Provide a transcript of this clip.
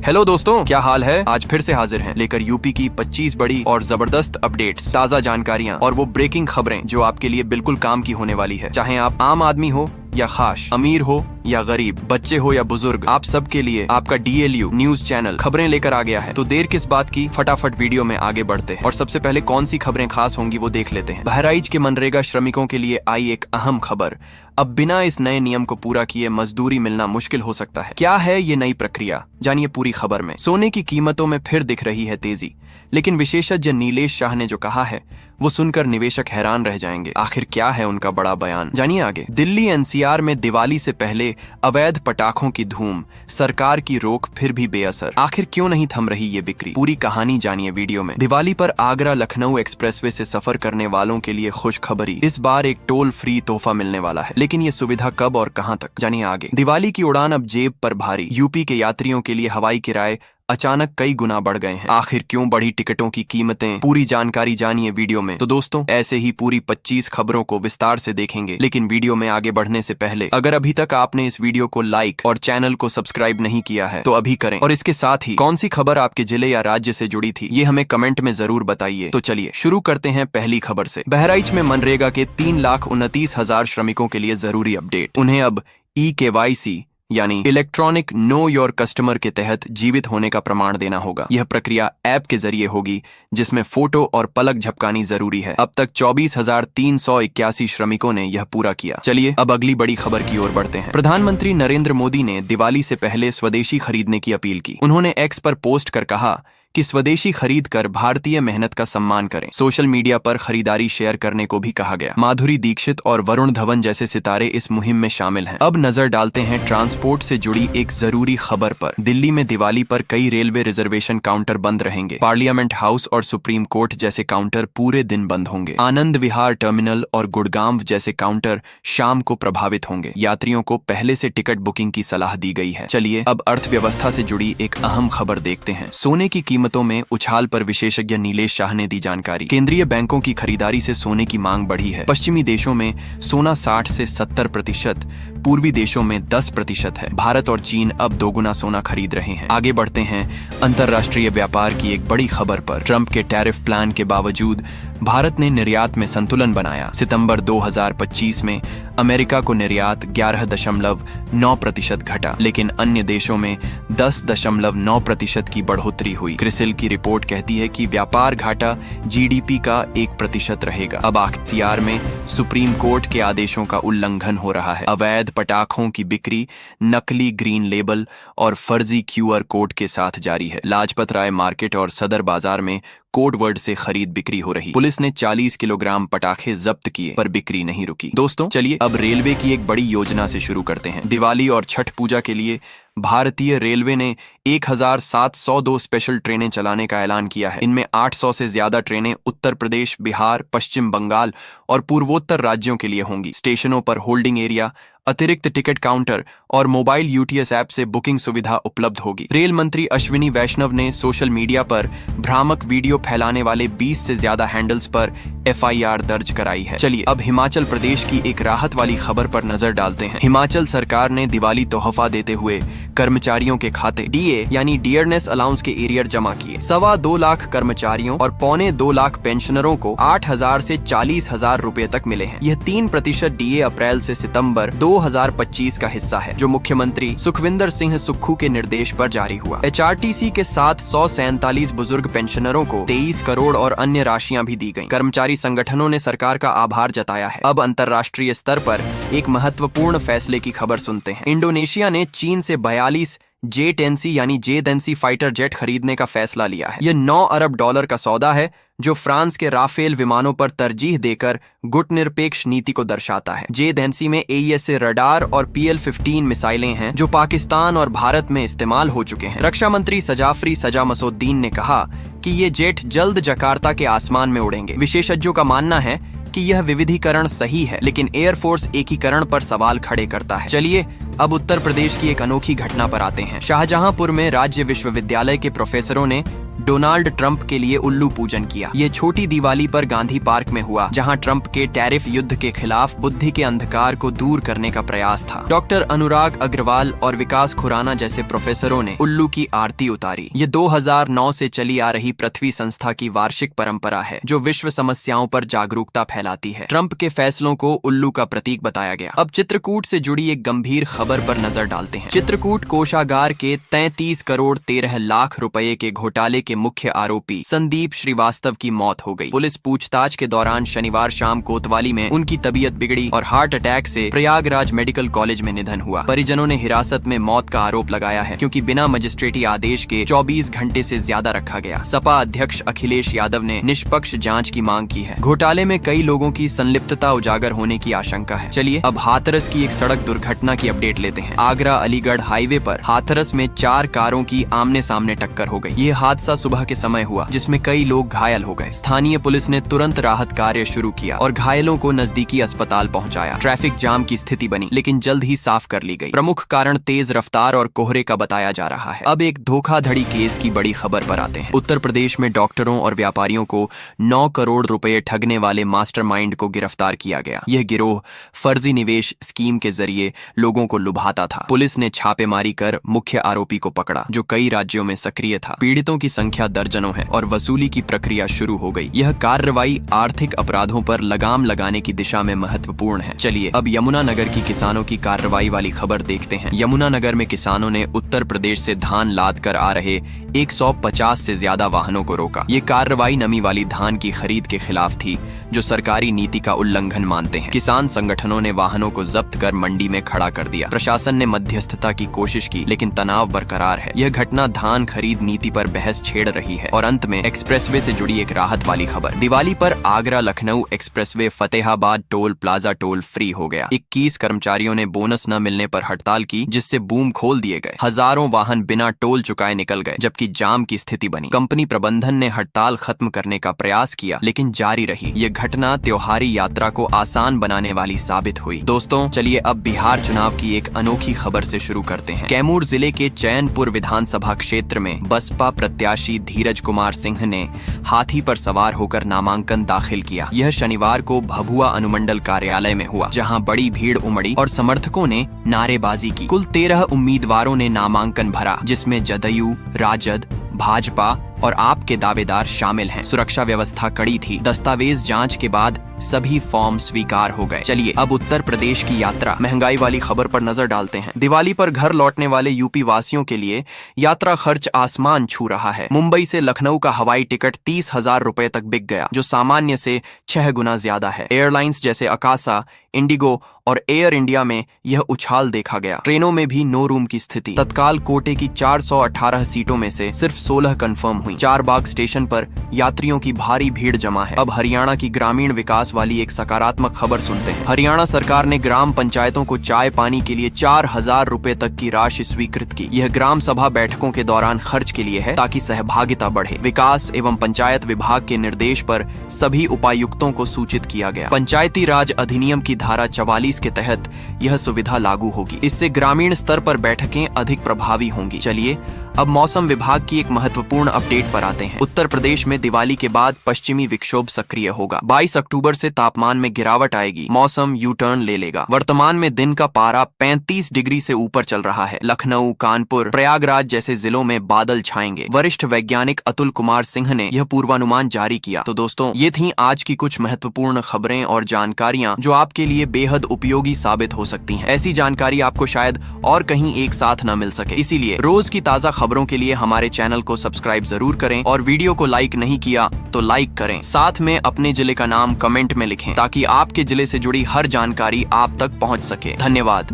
Hello दोस्तों, क्या हाल है। आज फिर से हाजिर हैं लेकर यूपी की 25 बड़ी और जबरदस्त अपडेट्स, ताज़ा जानकारियां और वो ब्रेकिंग खबरें जो आपके लिए बिल्कुल काम की होने वाली है। चाहे आप आम आदमी हो या खास, अमीर हो या गरीब, बच्चे हो या बुजुर्ग, आप सब के लिए आपका DLU न्यूज चैनल खबरें लेकर आ गया है। तो देर किस बात की, फटाफट वीडियो में आगे बढ़ते हैं और सबसे पहले कौन सी खबरें खास होंगी वो देख लेते हैं। बहराइच के मनरेगा श्रमिकों के लिए आई एक अहम खबर। अब बिना इस नए नियम को पूरा किए मजदूरी मिलना मुश्किल हो सकता है। क्या है ये नई प्रक्रिया, जानिए पूरी खबर में। सोने की कीमतों में फिर दिख रही है तेजी, लेकिन विशेषज्ञ नीलेश शाह ने जो कहा है वो सुनकर निवेशक हैरान रह जाएंगे। आखिर क्या है उनका बड़ा बयान, जानिए आगे। दिल्ली NCR में दिवाली से पहले अवैध पटाखों की धूम, सरकार की रोक फिर भी बेअसर। आखिर क्यों नहीं थम रही ये बिक्री, पूरी कहानी जानिए वीडियो में। दिवाली पर आगरा लखनऊ एक्सप्रेसवे से सफर करने वालों के लिए खुशखबरी, इस बार एक टोल फ्री तोहफा मिलने वाला है। लेकिन ये सुविधा कब और कहां तक, जानिए आगे। दिवाली की उड़ान अब जेब पर भारी, यूपी के यात्रियों के लिए हवाई किराए अचानक कई गुना बढ़ गए हैं। आखिर क्यों बढ़ी टिकटों की कीमतें, पूरी जानकारी जानिए वीडियो में। तो दोस्तों, ऐसे ही पूरी 25 खबरों को विस्तार से देखेंगे, लेकिन वीडियो में आगे बढ़ने से पहले अगर अभी तक आपने इस वीडियो को लाइक और चैनल को सब्सक्राइब नहीं किया है तो अभी करें। और इसके साथ ही कौन सी खबर आपके जिले या राज्य से जुड़ी थी ये हमें कमेंट में जरूर बताइए। तो चलिए शुरू करते हैं पहली खबर से। बहराइच में मनरेगा के 3,29,000 श्रमिकों के लिए जरूरी अपडेट। उन्हें अब eKYC यानी इलेक्ट्रॉनिक नो योर कस्टमर के तहत जीवित होने का प्रमाण देना होगा। यह प्रक्रिया ऐप के जरिए होगी जिसमें फोटो और पलक झपकानी जरूरी है। अब तक 24,381 श्रमिकों ने यह पूरा किया। चलिए अब अगली बड़ी खबर की ओर बढ़ते हैं। प्रधानमंत्री नरेंद्र मोदी ने दिवाली से पहले स्वदेशी खरीदने की अपील की। उन्होंने X पर पोस्ट कर कहा कि स्वदेशी खरीद कर भारतीय मेहनत का सम्मान करें। सोशल मीडिया पर खरीदारी शेयर करने को भी कहा गया। माधुरी दीक्षित और वरुण धवन जैसे सितारे इस मुहिम में शामिल हैं। अब नजर डालते हैं ट्रांसपोर्ट से जुड़ी एक जरूरी खबर पर। दिल्ली में दिवाली पर कई रेलवे रिजर्वेशन काउंटर बंद रहेंगे। पार्लियामेंट हाउस और सुप्रीम कोर्ट जैसे काउंटर पूरे दिन बंद होंगे। आनंद विहार टर्मिनल और गुड़गांव जैसे काउंटर शाम को प्रभावित होंगे। यात्रियों को पहले से टिकट बुकिंग की सलाह दी गई है। चलिए अब अर्थव्यवस्था से जुड़ी एक अहम खबर देखते हैं। सोने की कीमतों में उछाल पर विशेषज्ञ नीलेश शाह ने दी जानकारी। केंद्रीय बैंकों की खरीदारी से सोने की मांग बढ़ी है। पश्चिमी देशों में सोना 60 से 70%, पूर्वी देशों में 10% है। भारत और चीन अब दोगुना सोना खरीद रहे हैं। आगे बढ़ते हैं अंतरराष्ट्रीय व्यापार की एक बड़ी खबर पर। ट्रंप के टैरिफ प्लान के बावजूद भारत ने निर्यात में संतुलन बनाया। सितंबर 2025 में अमेरिका को निर्यात 11.9% घटा, लेकिन अन्य देशों में 10.9% की बढ़ोतरी हुई। क्रिसिल की रिपोर्ट कहती है कि व्यापार घाटा GDP का 1% रहेगा। अब आखिर में सुप्रीम कोर्ट के आदेशों का उल्लंघन हो रहा है। अवैध पटाखों की बिक्री नकली ग्रीन लेबल और फर्जी QR कोड के साथ जारी है। लाजपत राय मार्केट और सदर बाजार में कोड वर्ड से खरीद बिक्री हो रही। पुलिस ने 40 किलोग्राम पटाखे जब्त किए, पर बिक्री नहीं रुकी। दोस्तों चलिए अब रेलवे की एक बड़ी योजना से शुरू करते हैं। दिवाली और छठ पूजा के लिए भारतीय रेलवे ने 1,702 स्पेशल ट्रेनें चलाने का ऐलान किया है। इनमें 800 से ज्यादा ट्रेनें उत्तर प्रदेश, बिहार, पश्चिम बंगाल और पूर्वोत्तर राज्यों के लिए होंगी। स्टेशनों पर होल्डिंग एरिया, अतिरिक्त टिकट काउंटर और मोबाइल UTS ऐप से बुकिंग सुविधा उपलब्ध होगी। रेल मंत्री अश्विनी वैष्णव ने सोशल मीडिया पर भ्रामक वीडियो फैलाने वाले 20 से ज्यादा हैंडल्स पर FIR दर्ज कराई है। चलिए अब हिमाचल प्रदेश की एक राहत वाली खबर पर नजर डालते हैं। हिमाचल सरकार ने दिवाली तोहफा देते हुए कर्मचारियों के खाते DA यानी डियरनेस अलाउंस के एरियर जमा किए। 2.25 लाख कर्मचारियों और 2.25 लाख पेंशनरों को 8,000 से 40,000 रुपए तक मिले हैं। यह 3% DA अप्रैल से सितंबर 2025 का हिस्सा है, जो मुख्यमंत्री सुखविंदर सिंह सुक्खू के निर्देश पर जारी हुआ। HRTC के साथ 147 बुजुर्ग पेंशनरों को 23 करोड़ और अन्य राशियां भी दी गईं। कर्मचारी संगठनों ने सरकार का आभार जताया है। अब अंतर्राष्ट्रीय स्तर पर एक महत्वपूर्ण फैसले की खबर सुनते हैं। इंडोनेशिया ने चीन से 42 J-10C यानी J-10C फाइटर जेट खरीदने का फैसला लिया है। यह $9 अरब का सौदा है, जो फ्रांस के राफेल विमानों पर तरजीह देकर गुटनिरपेक्ष नीति को दर्शाता है। J-10C में AESA रडार और PL-15 मिसाइलें हैं, जो पाकिस्तान और भारत में इस्तेमाल हो चुके हैं। रक्षा मंत्री सजाफरी सजा मसोद्दीन ने कहा कि ये जेट जल्द जकार्ता के आसमान में उड़ेंगे। विशेषज्ञों का मानना है कि यह विविधीकरण सही है, लेकिन एयरफोर्स एकीकरण पर सवाल खड़े करता है। चलिए अब उत्तर प्रदेश की एक अनोखी घटना पर आते हैं। शाहजहांपुर में राज्य विश्वविद्यालय के प्रोफेसरों ने डोनाल्ड ट्रंप के लिए उल्लू पूजन किया। ये छोटी दिवाली पर गांधी पार्क में हुआ, जहां ट्रंप के टैरिफ युद्ध के खिलाफ बुद्धि के अंधकार को दूर करने का प्रयास था। डॉक्टर अनुराग अग्रवाल और विकास खुराना जैसे प्रोफेसरों ने उल्लू की आरती उतारी। ये 2009 से चली आ रही पृथ्वी संस्था की वार्षिक परंपरा है, जो विश्व समस्याओं पर जागरूकता फैलाती है। ट्रंप के फैसलों को उल्लू का प्रतीक बताया गया। अब चित्रकूट से जुड़ी एक गंभीर खबर पर नजर डालते हैं। चित्रकूट कोषागार के 33 करोड़ 13 लाख रुपए के घोटाले के मुख्य आरोपी संदीप श्रीवास्तव की मौत हो गई। पुलिस पूछताछ के दौरान शनिवार शाम कोतवाली में उनकी तबीयत बिगड़ी और हार्ट अटैक से प्रयागराज मेडिकल कॉलेज में निधन हुआ। परिजनों ने हिरासत में मौत का आरोप लगाया है, क्योंकि बिना मजिस्ट्रेटी आदेश के 24 घंटे से ज्यादा रखा गया। सपा अध्यक्ष अखिलेश यादव ने निष्पक्ष जांच की मांग की है। घोटाले में कई लोगों की संलिप्तता उजागर होने की आशंका है। चलिए अब हाथरस की एक सड़क दुर्घटना की अपडेट लेते हैं। आगरा अलीगढ़ हाईवे पर हाथरस में 4 कारों की आमने सामने टक्कर हो गई। ये हादसा सुबह के समय हुआ, जिसमें कई लोग घायल हो गए। स्थानीय पुलिस ने तुरंत राहत कार्य शुरू किया और घायलों को नजदीकी अस्पताल पहुंचाया। ट्रैफिक जाम की स्थिति बनी, लेकिन जल्द ही साफ कर ली गई। प्रमुख कारण तेज रफ्तार और कोहरे का बताया जा रहा है। अब एक धोखाधड़ी केस की बड़ी खबर पर आते हैं। उत्तर प्रदेश में डॉक्टरों और व्यापारियों को 9 करोड़ रुपए ठगने वाले मास्टरमाइंड को गिरफ्तार किया गया। यह गिरोह फर्जी निवेश स्कीम के जरिए लोगों को लुभाता था। पुलिस ने छापेमारी कर मुख्य आरोपी को पकड़ा, जो कई राज्यों में सक्रिय था। पीड़ितों की संख्या दर्जनों है और वसूली की प्रक्रिया शुरू हो गई। यह कार्रवाई आर्थिक अपराधों पर लगाम लगाने की दिशा में महत्वपूर्ण है। चलिए अब यमुनानगर की किसानों की कार्रवाई वाली खबर देखते हैं। यमुनानगर में किसानों ने उत्तर प्रदेश से धान लाद कर आ रहे 150 से ज्यादा वाहनों को रोका। ये कार्रवाई नमी वाली धान की खरीद के खिलाफ थी, जो सरकारी नीति का उल्लंघन मानते हैं। किसान संगठनों ने वाहनों को जब्त कर मंडी में खड़ा कर दिया। प्रशासन ने मध्यस्थता की कोशिश की, लेकिन तनाव बरकरार है। यह घटना धान खरीद नीति पर बहस छेड़ रही है। और अंत में एक्सप्रेसवे से जुड़ी एक राहत वाली खबर। दिवाली पर Agra Lucknow expressway Fatehabad toll plaza toll free हो गया। 21 कर्मचारियों ने बोनस न मिलने पर हड़ताल की, जिससे बूम खोल दिए गए। हजारों वाहन बिना टोल चुकाए निकल गए, जबकि जाम की स्थिति बनी। कंपनी प्रबंधन ने हड़ताल खत्म करने का प्रयास किया, लेकिन जारी रही। ये घटना त्योहारी यात्रा को आसान बनाने वाली साबित हुई। दोस्तों चलिए अब बिहार चुनाव की एक अनोखी खबर से शुरू करते हैं। कैमूर जिले के चैनपुर विधानसभा क्षेत्र में बसपा प्रत्याशी धीरज कुमार सिंह ने हाथी पर सवार होकर नामांकन दाखिल किया। यह शनिवार को भभुआ अनुमंडल कार्यालय में हुआ, जहां बड़ी भीड़ उमड़ी और समर्थकों ने नारेबाजी की। कुल 13 उम्मीदवारों ने नामांकन भरा, जिसमें जदयू, राजद, भाजपा और आप के दावेदार शामिल हैं। सुरक्षा व्यवस्था कड़ी थी। दस्तावेज जांच के बाद सभी फॉर्म स्वीकार हो गए। चलिए अब उत्तर प्रदेश की यात्रा महंगाई वाली खबर पर नजर डालते हैं। दिवाली पर घर लौटने वाले यूपी वासियों के लिए यात्रा खर्च आसमान छू रहा है। मुंबई से लखनऊ का हवाई टिकट 30,000 रुपए तक बिक गया, जो सामान्य से 6 गुना ज्यादा है। एयरलाइंस जैसे अकासा, इंडिगो और एयर इंडिया में यह उछाल देखा गया। ट्रेनों में भी नो रूम की स्थिति। तत्काल कोटे की 418 सीटों में से सिर्फ 16 कंफर्म हुई। चारबाग स्टेशन पर यात्रियों की भारी भीड़ जमा है। अब हरियाणा की ग्रामीण विकास वाली एक सकारात्मक खबर सुनते हैं। हरियाणा सरकार ने ग्राम पंचायतों को चाय पानी के लिए 4,000 रुपए तक की राशि स्वीकृत की। यह ग्राम सभा बैठकों के दौरान खर्च के लिए है, ताकि सहभागिता बढ़े। विकास एवं पंचायत विभाग के निर्देश पर सभी उपायुक्तों को सूचित किया गया। पंचायती राज अधिनियम की धारा 44 के तहत यह सुविधा लागू होगी। इससे ग्रामीण स्तर पर बैठकें अधिक प्रभावी होंगी। चलिए अब मौसम विभाग की एक महत्वपूर्ण अपडेट पर आते हैं। उत्तर प्रदेश में दिवाली के बाद पश्चिमी विक्षोभ सक्रिय होगा। 22 अक्टूबर से तापमान में गिरावट आएगी। मौसम यू टर्न ले लेगा। वर्तमान में दिन का पारा 35 डिग्री से ऊपर चल रहा है। लखनऊ, कानपुर, प्रयागराज जैसे जिलों में बादल छाएंगे। वरिष्ठ वैज्ञानिक अतुल कुमार सिंह ने यह पूर्वानुमान जारी किया। तो दोस्तों ये थी आज की कुछ महत्वपूर्ण खबरें और जानकारियां, जो आपके लिए बेहद उपयोगी साबित हो सकती हैं। ऐसी जानकारी आपको शायद और कहीं एक साथ न मिल सके। इसीलिए रोज की ताजा खबरों के लिए हमारे चैनल को सब्सक्राइब जरूर करें और वीडियो को लाइक नहीं किया तो लाइक करें। साथ में अपने जिले का नाम कमेंट में लिखें, ताकि आपके जिले से जुड़ी हर जानकारी आप तक पहुंच सके। धन्यवाद।